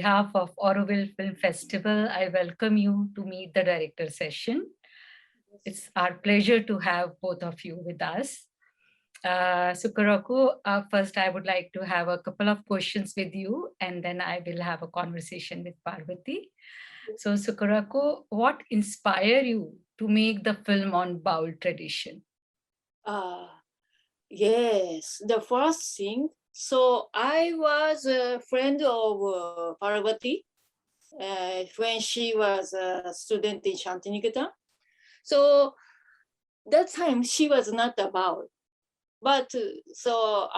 behalf of Auroville Film Festival, I welcome you to Meet the Director session. It's our pleasure to have both of you with us. Sakurako, first I would like to have a couple of questions with you, and then I will have a conversation with Parvathy. So Sakurako, what inspired you to make the film on Baul tradition? Yes, the first thing. So I was a friend of Parvathy when she was a student in Shantiniketan. So that time she was not about. But so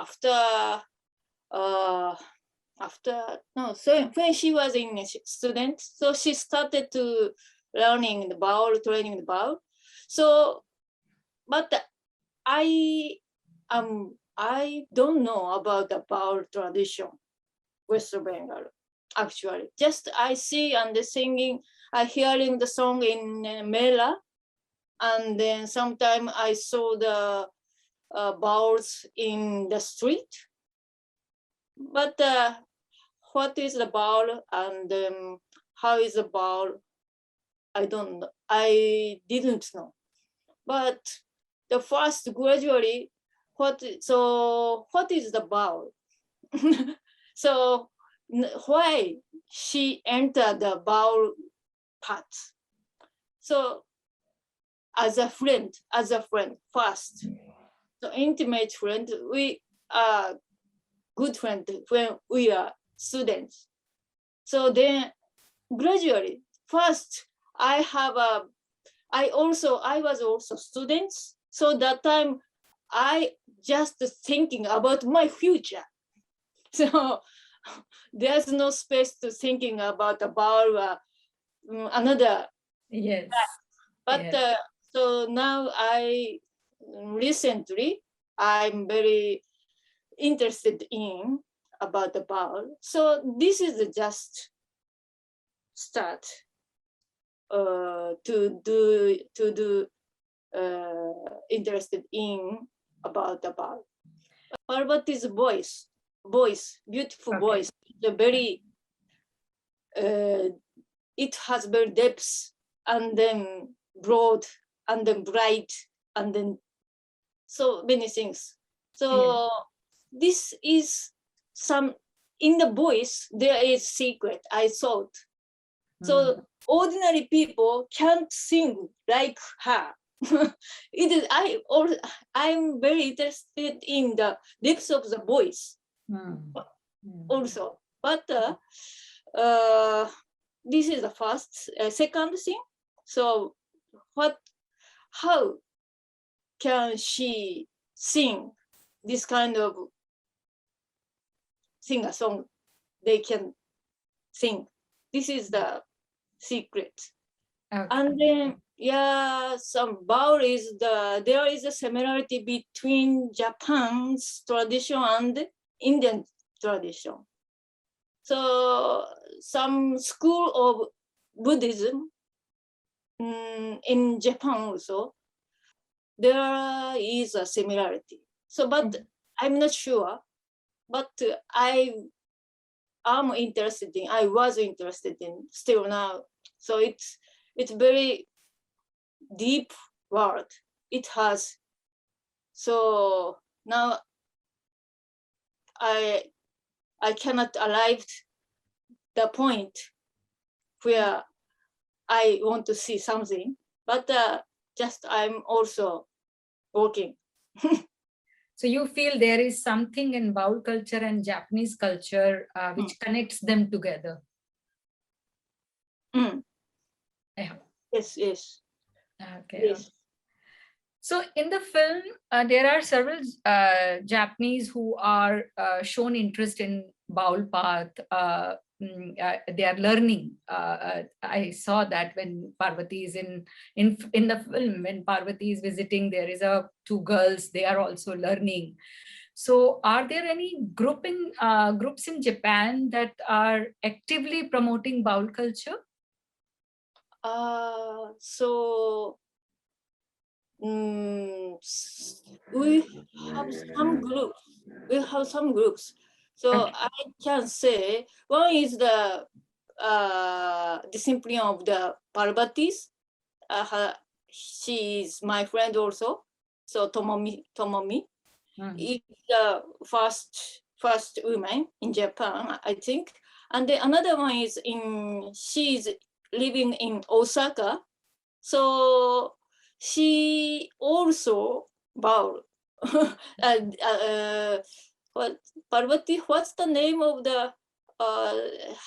so when she was in student, so she started to learning the bowl, training the bowl. So, but I don't know about the bowl tradition, West Bengal. Actually, just I see and the singing, I hearing the song in Mela, and then sometime I saw the bowls in the street. But what is the bowl and how is the bowl? I don't know. I didn't know. But the first gradually, what is the bowl? So why she entered the bowl part? So as a friend first. So intimate friend, we are good friend when we are students. So then gradually, first I was also students. So that time I just thinking about my future. So there's no space to thinking about another. Yes. But yes. So now recently I'm very interested in about the bowl. So this is just start to do interested in about the bowl. Parvathy's voice, beautiful voice, the very it has very depth and then broad and then bright and then so many things. So this is some in the voice there is secret, I thought. So ordinary people can't sing like her. It is I'm very interested in the depth of the voice also. But this is the first. Second thing. So how can she sing this kind of sing a song? They can sing. This is the secret. Okay. And then some bowl is there is a similarity between Japan's tradition and Indian tradition. So some school of Buddhism in Japan also, there is a similarity. So, but I'm not sure, but I was interested in still now. So it's very deep word. It has. So now I cannot arrive the point where I want to see something, but just I'm also working. So you feel there is something in Baul culture and Japanese culture which connects them together? Yeah. Yes. Okay. Yes. So in the film, there are several Japanese who are shown interest in Baul path. They are learning. I saw that when Parvathy is in the film, when Parvathy is visiting, there is two girls. They are also learning. So, are there any groups in Japan that are actively promoting Baul culture? So we have some groups. So Okay. I can say one is the discipline of the Parvathy's. She is my friend also. So Tomomi is the first woman in Japan, I think. And then another one is she's living in Osaka. So she also Baul. What Parvati? What's the name of the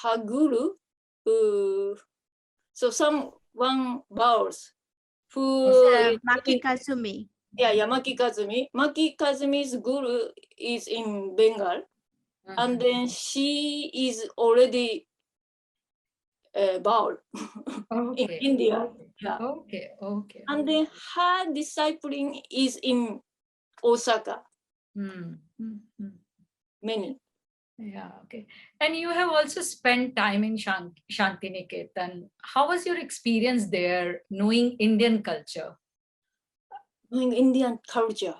her guru? So someone Bauls who is Maki Kazumi. yeah, Yamaki Kazumi. Maki Kazumi's guru is in Bengal, and then she is already Baul in Okay. India. Okay. Yeah, Okay. Okay. and then her discipling is in Osaka. Many. Yeah, okay. And you have also spent time in Shantiniketan. How was your experience there, knowing Indian culture? In Indian culture,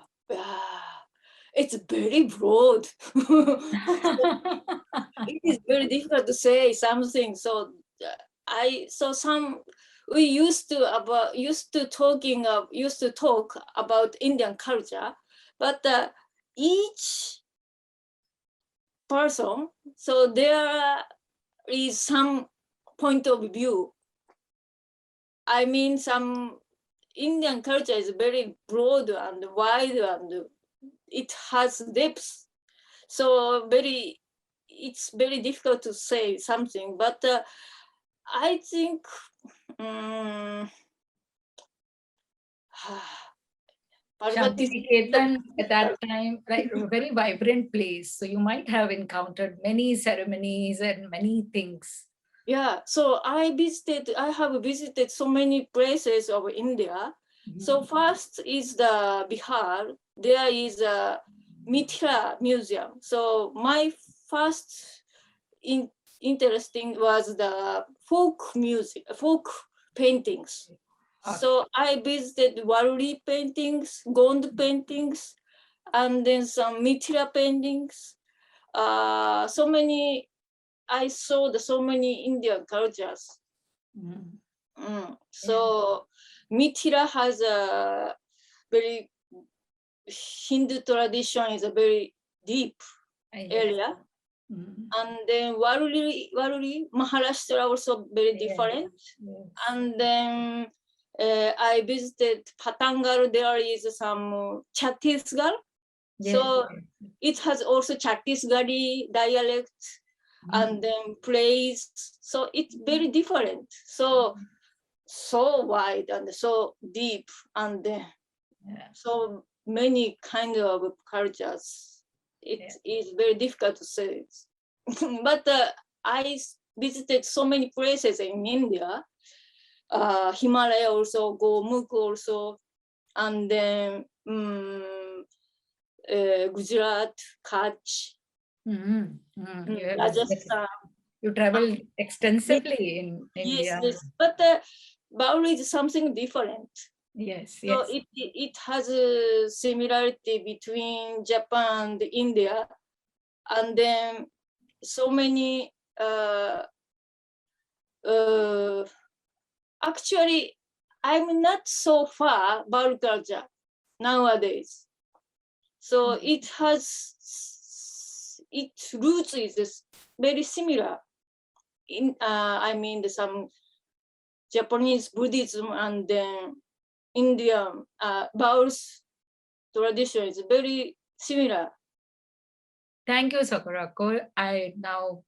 it's very broad. It is very difficult to say something. So we used to talk about Indian culture, but each person, so there is some point of view. I mean, some Indian culture is very broad and wide, and it has depth. So it's very difficult to say something. But I think Parvati Shantiniketan at that time, right, a very vibrant place. So you might have encountered many ceremonies and many things. yeah, so I have visited so many places of India. So first is the Bihar. There is a Mithila Museum. So my first interesting was the folk music, folk paintings. So I visited Warli paintings, Gond paintings, and then some Mithila paintings. I saw so many Indian cultures. So Mithila has a very Hindu tradition is a very deep area. And then Waruli, Maharashtra also very different. And then I visited Patangal. There is some Chhattisgarh. So it has also Chhattisgarhi dialect and then plays. So it's very different. So wide and so deep and so many kind of cultures. It is very difficult to say. But I visited so many places in India, Himalaya also, Gomukh also, and then Gujarat, Kutch, Rajasthan. You traveled extensively in India. Yes. But Baul is something different. Yes. So it has a similarity between Japan and India, and then so many. Actually, I'm not so far Baul culture nowadays. So its roots is very similar. I mean, some Japanese Buddhism and then Indian Baul's tradition is very similar. Thank you, Sakurako. I now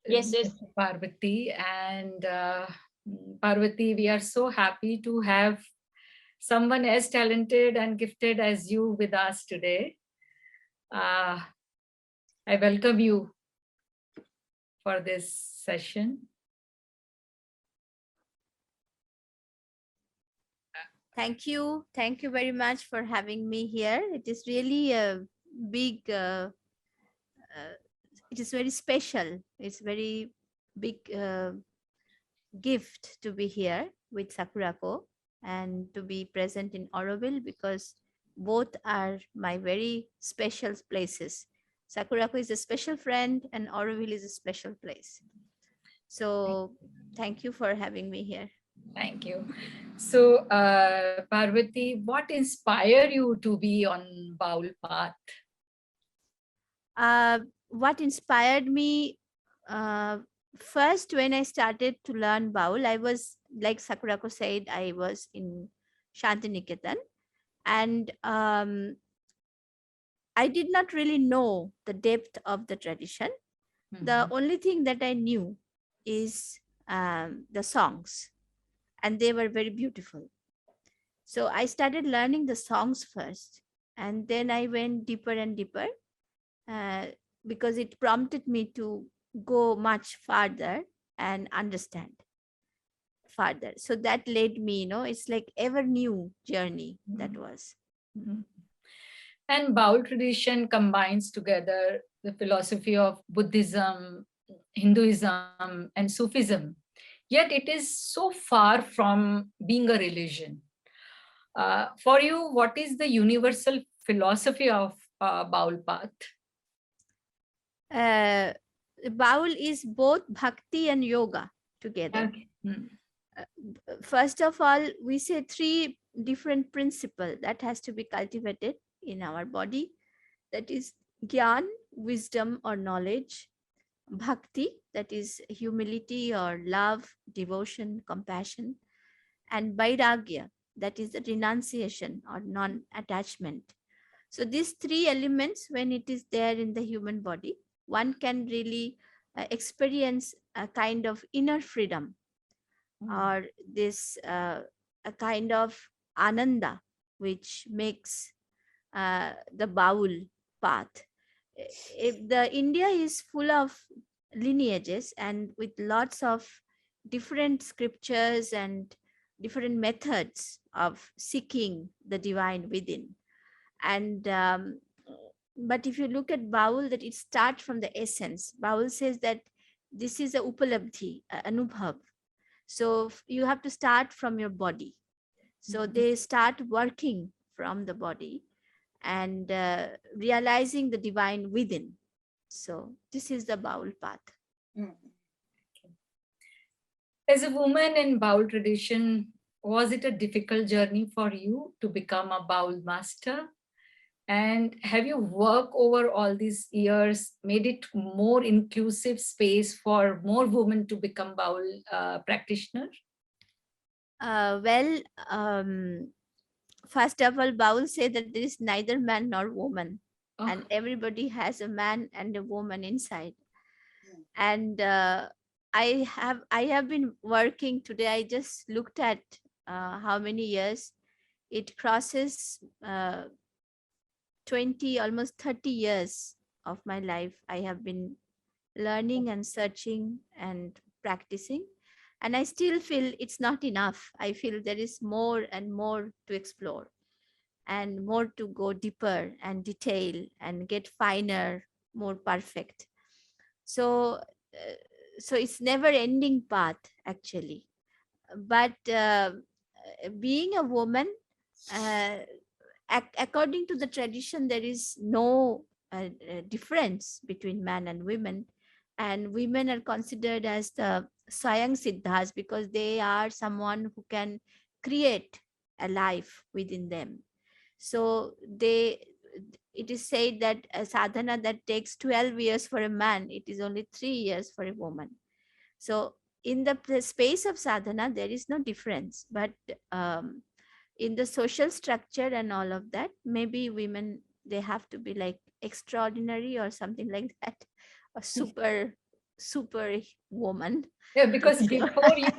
Yes. Parvathy, and Parvathy, we are so happy to have someone as talented and gifted as you with us today. I welcome you for this session. Thank you. Thank you very much for having me here. It is really a big, it is very special. It's very big gift to be here with Sakurako and to be present in Auroville, because both are my very special places. Sakurako is a special friend and Auroville is a special place. So thank you for having me here. Thank you. So, Parvathy, what inspired you to be on Baul path? What inspired me, first when I started to learn Baul, I was, like Sakurako said, I was in Shantiniketan, and I did not really know the depth of the tradition. The only thing that I knew is the songs, and they were very beautiful. So I started learning the songs first, and then I went deeper and deeper, uh, because it prompted me to go much farther and understand farther. So that led me, it's like ever new journey that was. Mhm. And Baul tradition combines together the philosophy of Buddhism, Hinduism, and Sufism. Yet it is so far from being a religion. For you, what is the universal philosophy of Baul path? Uh, Baul is both bhakti and yoga together. Okay. Mm. First of all, we say three different principles that has to be cultivated in our body. That is gyan, wisdom or knowledge; bhakti, that is humility or love, devotion, compassion; and vairagya, that is the renunciation or non-attachment. So these three elements, when it is there in the human body, one can really experience a kind of inner freedom, or this a kind of ananda, which makes the Baul path. If the India is full of lineages and with lots of different scriptures and different methods of seeking the divine within. And but if you look at Baul, that it starts from the essence. Baul says that this is a upalabdhi, anubhav. So you have to start from your body. So they start working from the body and realizing the divine within. So this is the Baul path. As a woman in Baul tradition, was it a difficult journey for you to become a Baul master? And have you worked over all these years, made it more inclusive space for more women to become Baul practitioners? Well, first of all, Baul said that there is neither man nor woman, and everybody has a man and a woman inside. And I have been working today. I just looked at how many years it crosses. 20, almost 30 years of my life, I have been learning and searching and practicing. And I still feel it's not enough. I feel there is more and more to explore and more to go deeper and detail and get finer, more perfect. So, so it's never ending path actually. But being a woman, uh, according to the tradition, there is no difference between man and women, and women are considered as the Swayam Siddhas because they are someone who can create a life within them. So it is said that a sadhana that takes 12 years for a man, it is only 3 years for a woman. So in the space of sadhana, there is no difference, but in the social structure and all of that, maybe women, they have to be like extraordinary or something like that, a super woman. Yeah, because before you,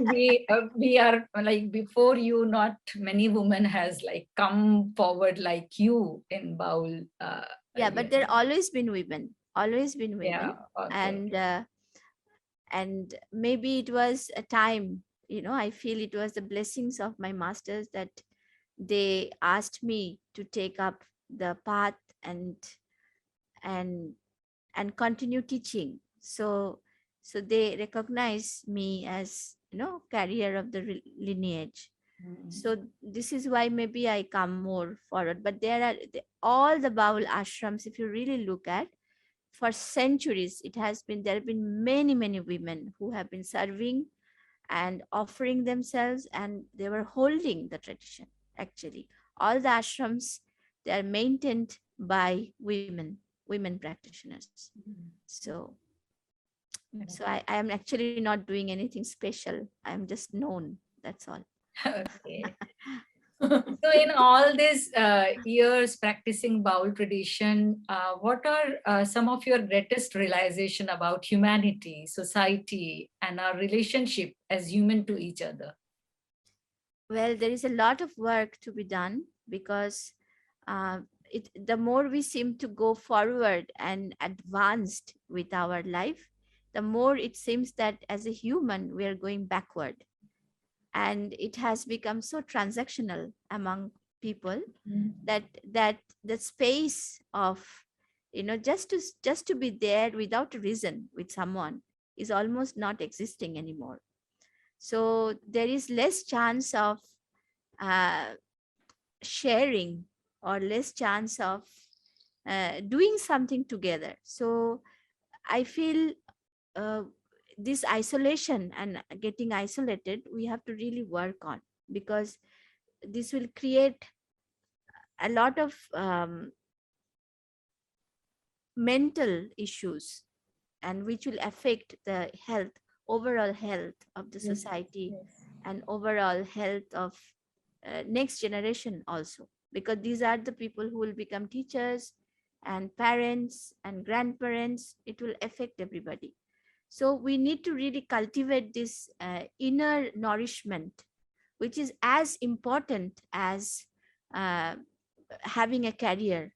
we are like before you, not many women has like come forward like you in Baul. Yeah, but there always been women, Yeah, okay. and maybe it was a time, I feel it was the blessings of my masters that they asked me to take up the path and and continue teaching. So they recognize me as, carrier of the lineage. So this is why maybe I come more forward. But there are all the Baul ashrams, if you really look at, for centuries, there have been many, many women who have been serving and offering themselves, and they were holding the tradition. Actually, all the ashrams, they are maintained by women practitioners. So I am actually not doing anything special. I am just known. That's all. Okay. So in all these years practicing Baul tradition, what are some of your greatest realization about humanity, society, and our relationship as human to each other? Well, there is a lot of work to be done, because the more we seem to go forward and advanced with our life, the more it seems that as a human we are going backward, and it has become so transactional among people that the space of, just to be there without a reason with someone is almost not existing anymore. So there is less chance of uh, sharing, or less chance of doing something together. So I feel uh, this isolation and getting isolated, we have to really work on, because this will create a lot of mental issues, and which will affect the overall health of the society, and overall health of next generation also, because these are the people who will become teachers and parents and grandparents. It will affect everybody. So we need to really cultivate this inner nourishment, which is as important as uh, having a career,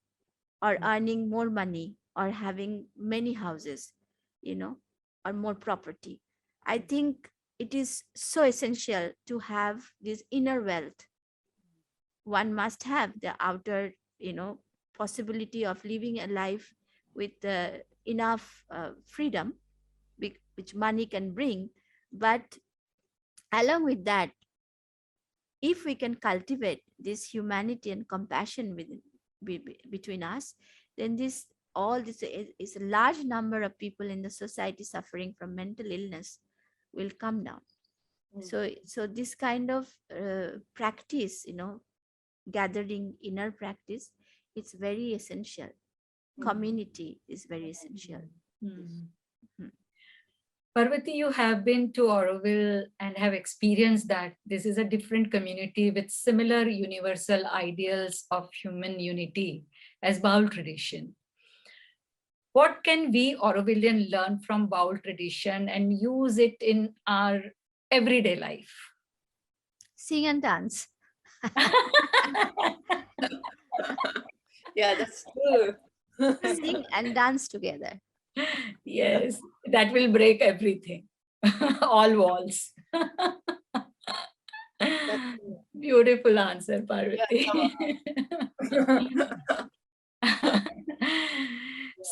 or earning more money, or having many houses, or more property. I think it is so essential to have this inner wealth. One must have the outer, possibility of living a life with enough freedom, which money can bring. But along with that, if we can cultivate this humanity and compassion between us, then this is a large number of people in the society suffering from mental illness will come down. So this kind of practice, gathering inner practice, it's very essential. Community is very essential. Parvathy, you have been to Auroville and have experienced that this is a different community with similar universal ideals of human unity as Baul tradition. What can we Aurovillian learn from Baul tradition and use it in our everyday life? Sing and dance. Yeah, that's true. Sing and dance together. Yes, that will break everything, all walls. Beautiful answer, Parvathy.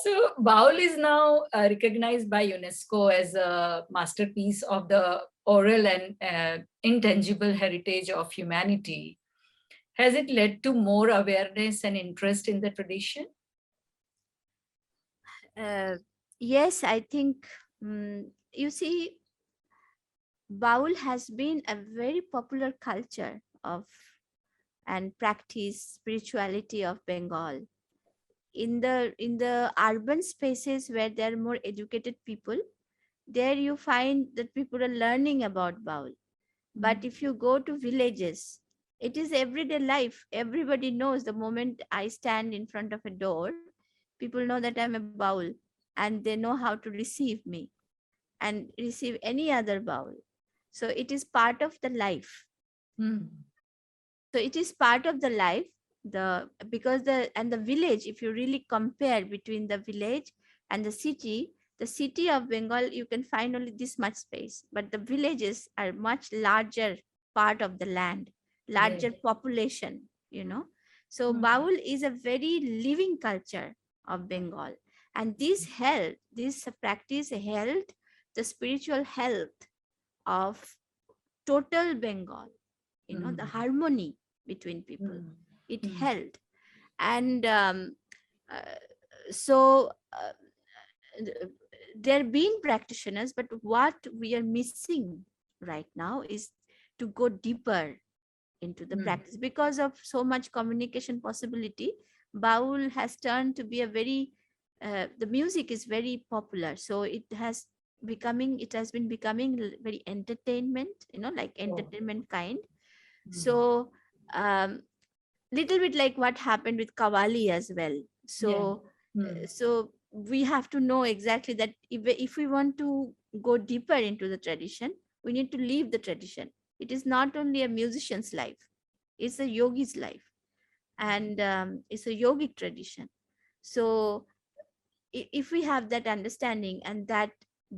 So Baul is now recognized by UNESCO as a masterpiece of the oral and intangible heritage of humanity. Has it led to more awareness and interest in the tradition? Yes, I think, you see, Baul has been a very popular culture of and practice spirituality of Bengal. In the urban spaces where there are more educated people, there you find that people are learning about Baul. But if you go to villages, it is everyday life. Everybody knows, the moment I stand in front of a door, people know that I'm a Baul, and they know how to receive me and receive any other Baul. So it is part of the life. So it is part of the life. The village, if you really compare between the village and the city of Bengal, you can find only this much space, but the villages are much larger part of the land, larger population. So Baul is a very living culture of Bengal, and this practice held the spiritual health of total Bengal, the harmony between people. It held. And uh, so there have been practitioners, but what we are missing right now is to go deeper into the practice. Because of so much communication possibility, Baul has turned to be a very the music is very popular, so it has been becoming very entertainment, like entertainment kind. So little bit like what happened with Kawali as well. So so we have to know exactly that if we want to go deeper into the tradition, we need to leave the tradition. It is not only a musician's life, it's a yogi's life, and it's a yogic tradition. So if we have that understanding and that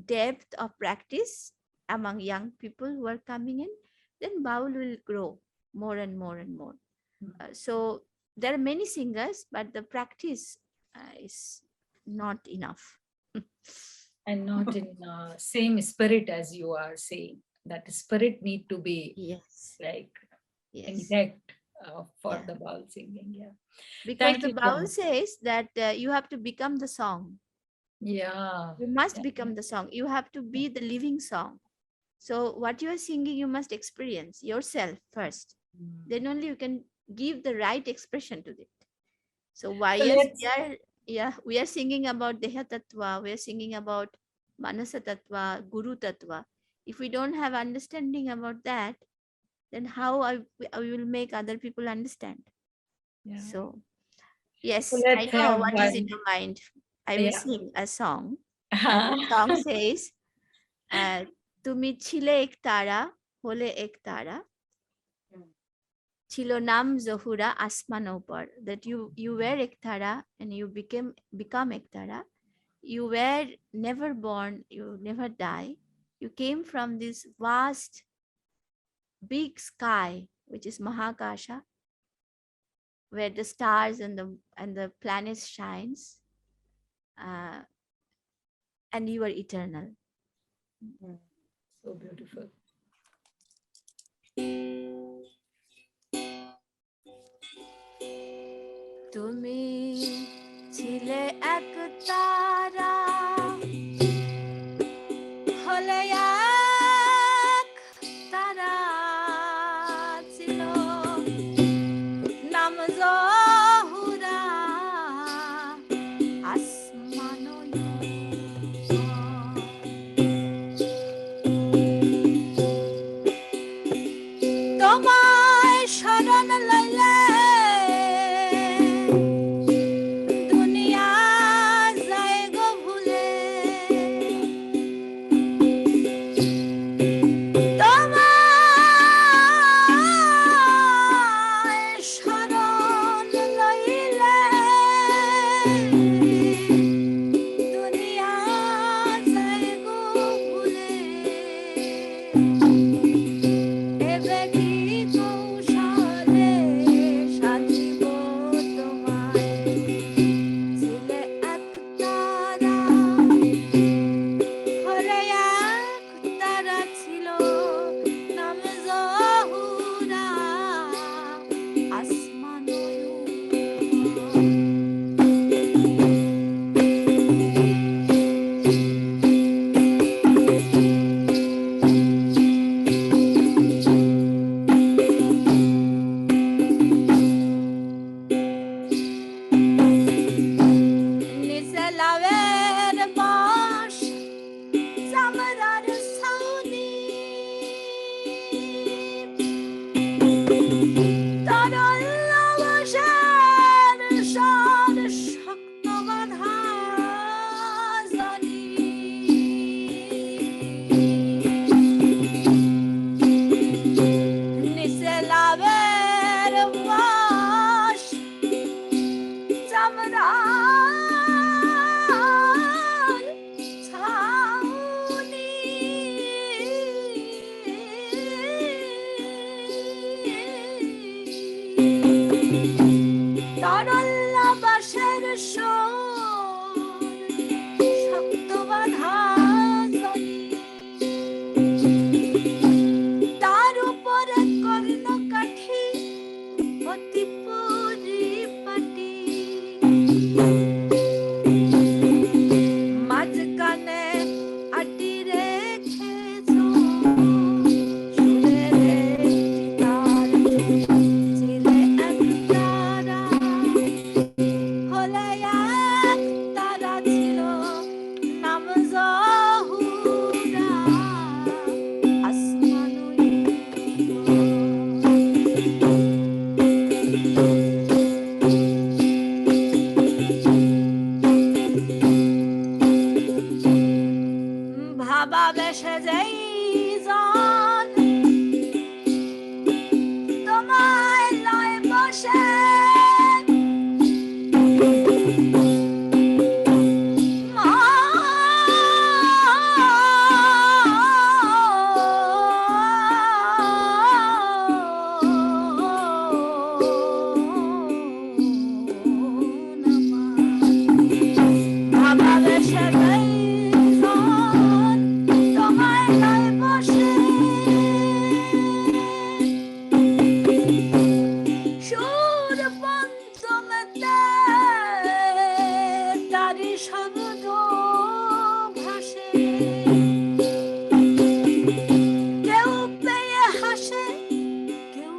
depth of practice among young people who are coming in, then Baul will grow more and more and more. So there are many singers, but the practice is not enough. And not in same spirit as you are saying. That spirit need to be like intact for the Baul singing. Yeah. Because Thank the you so Baul much. says that you have to become the song. Yeah. You must become the song. You have to be the living song. So what you are singing, you must experience yourself first. Then only you can give the right expression to it. So why we are singing about Deha Tattva, we are singing about Manasa Tattva, Guru Tattva. If we don't have understanding about that, then how I will make other people understand? Yeah. So yes, So I let's know have what is in your mind. I will sing a song. And the song says, Tumi chile ek tara, hole ek tara. Chilo nam Zohura asman opar. That you were ek tara and you become ek tara. You were never born, you never die. You came from this vast, big sky, which is Mahakasha, where the stars and the planets shines, and you are eternal. So beautiful. তুমি ছিলে এক তারা, হলে এক তারা ছিল নাম জহুরা আসমান তোমায় শরণ লইলে দুনিয়া যায় গো ভুলে, তোমায় শরণ লইলে দুনিয়া যায় গো ভুলে। এবে কি কৌশলে সাজিব তোমায়, ছিলে এক তারা, হলে এক তারা ছিল নাম জহুরা আসমান নিচে লাভের বাঁশ চামড়ার ছাউনি, তরল বাঁশের সার শক্ত বাঁধা জানি, নিচে লাভের বাঁশ চামড়ার ছাউনি, তরল বাঁশের সুর শক্ত বাঁধা জানি, তার উপরে কর্ণকাঠি অতি পরিপাটি। তারি শব্দ ভাসে কেউ পেয়ে হাসে কেউ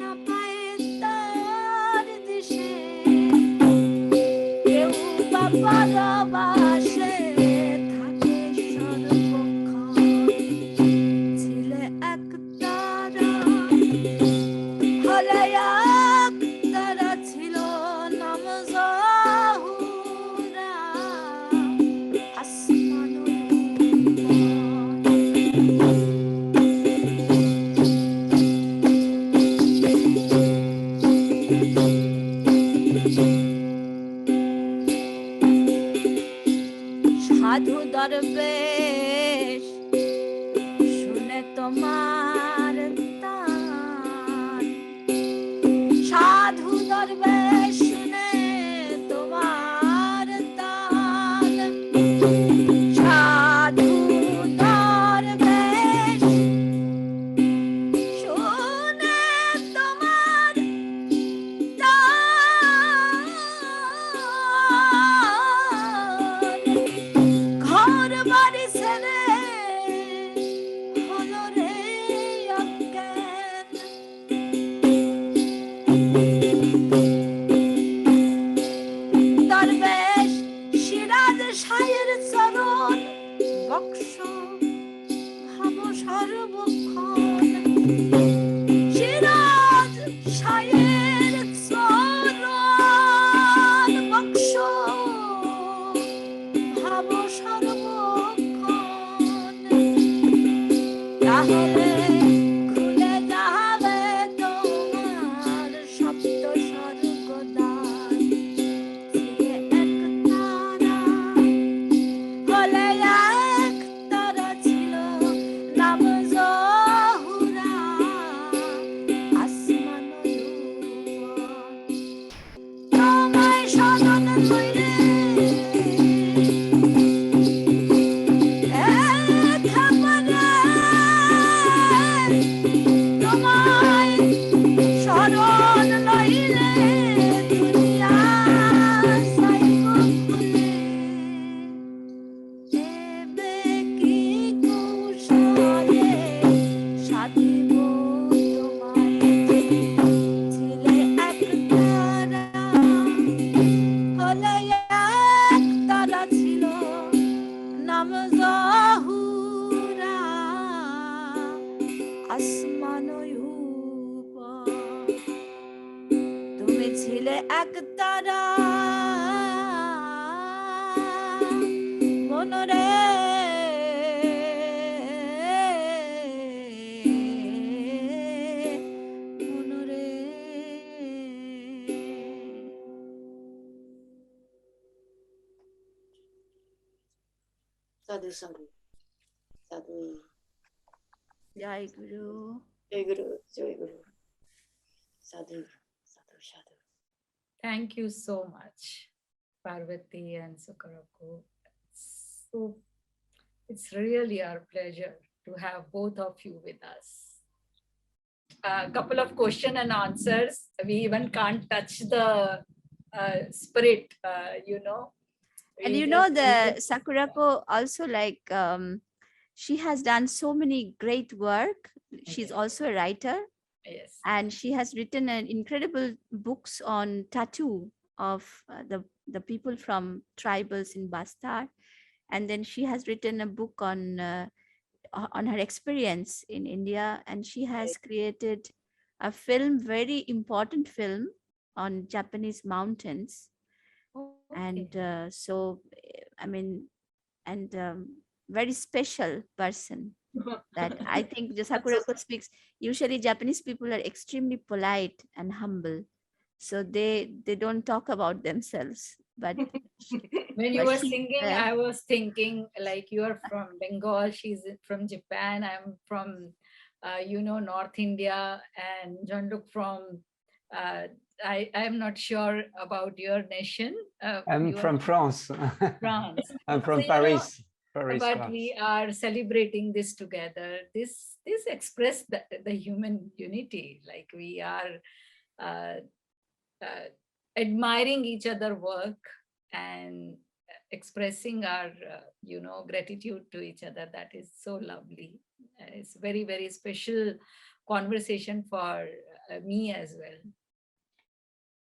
না পায় তার দিশে কেউ বা ভালোবাসে থাকে সর্বক্ষণ ছিলে এক তারা হলে এক তারা ছিল নাম জাহুরা আসমান সাধু দরবেশ শুনে তোমার তান সাধু দরবেশ শুনে তোমার তান সাধু দরবেশ শুনে তোমার তান ঘর বাড়ি ছেড়ে হলো রে অজ্ঞান দরবেশ সিরাজ শাহের চরণ বক্স ভাব সর্বক্ষণ সিরাজ শাহের চরণ বক্স ভাব সর্বক্ষণ তাহলে খুলে যাবে তোমার সপ্ত স্বর্গদ্বার ছিলে এক তারা হলে এক তারা ছিল নাম জহুরা আসমান তোমায় সদন কইরে তোমায় শরণ লইলে দুনিয়া সাইব খুলে দেবে কি কৌশলে সাধিব তোমায় ছিলে এক তারা হলে এক তারা ছিল নাম জাহুরা আসমান তুমি ছিলে এক তারা মনরে মনরে Sadhu, sadhu, sadhu. Joy Guru Joy Guru, Joy Guru. Sadhu, sadhu, sadhu. Thank you so much, Parvathy and Sakurako. So it's really our pleasure to have both of you with us. A couple of question and answers. We even can't touch the spirit, and We you know just the leave it. Sakurako also like she has done so many great work. She's Okay. also a writer Yes. and she has written an incredible books on tattoo of the people from tribals in Bastar, and then she has written a book on her experience in India, and she has created a film, very important film on Japanese mountains. And so I mean, and very special person that I think the Sakurako speaks. Usually Japanese people are extremely polite and humble, so they don't talk about themselves, but When you but were she- singing, I was thinking like you are from Bengal, she's from Japan, I'm from North India, and Jean-Luc from I'm not sure about your nation. I'm you are from France. France. I'm from So, Paris. Paris, but France. we are celebrating this together. This express the human unity. Like we are admiring each other work and expressing our gratitude to each other. That is so lovely. It's very, very special conversation for me as well.